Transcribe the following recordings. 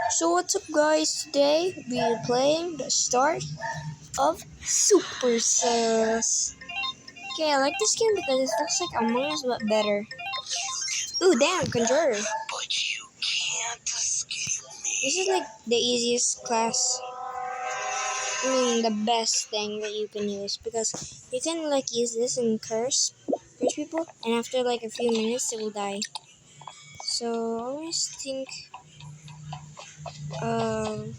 So what's up guys, today we are playing the start of Supercells. Okay, I like this game because it looks like Among Us but better. Ooh damn, Conjurer. But you can't escape me. This is like the easiest class. The best thing that you can use because you can like use this and curse people, and after like a few minutes they will die. So I always think someone.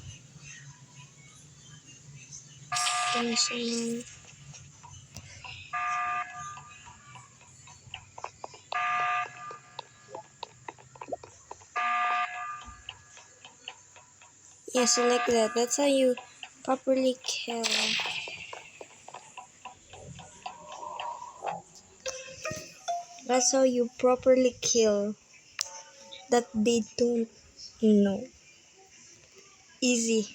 Yeah, so like that. That's how you properly kill. That's how you properly kill. That they don't know. Easy.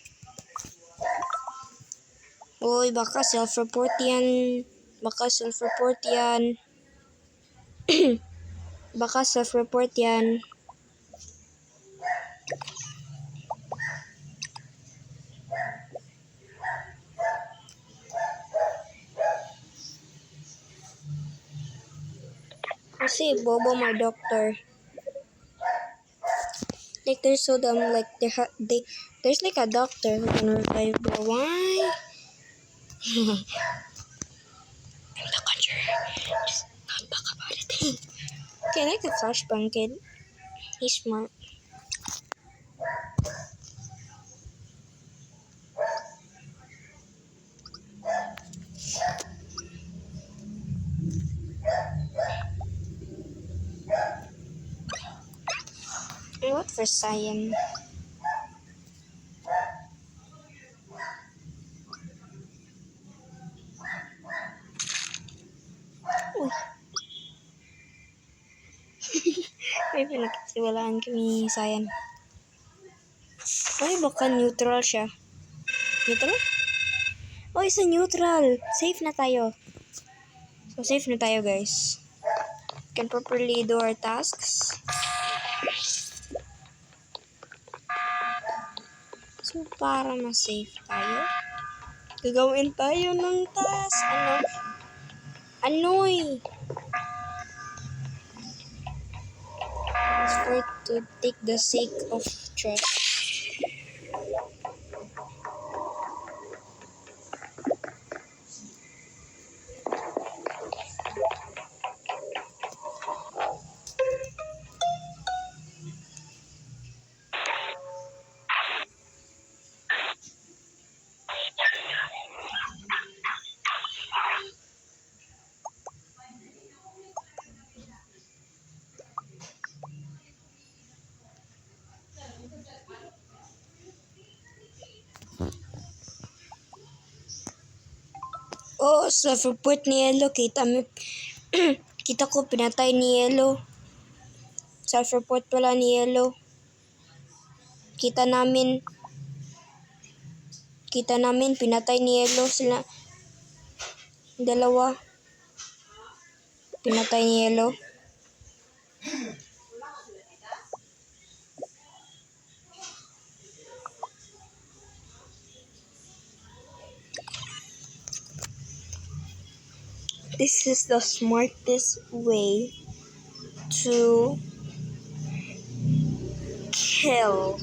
Oy, baka self-report yan. Baka self-report yan. Baka self-report yan. Kasi bobo my doctor. Like they're so dumb. Like there's like a doctor who can revive bro. Why? I'm the conjurer. Just not talk about it. Okay, I like the flashbang kid. He's smart. What for Cyan? Uy. May pinagkatiwalaan kami Cyan. Ay, baka neutral siya. Neutral? Oh, isa neutral. Safe na tayo. So, safe na tayo, guys. Can properly do our tasks. So, para ma-safe tayo, gagawin tayo ng task. Anoy! It's for to take the sake of trust. Oh, self-report ni Yellow. Kita ko pinatay ni Yellow. Self-report pala ni Yellow. Kita namin pinatay ni Yellow sila. Dalawa. Pinatay ni Yellow. This is the smartest way to kill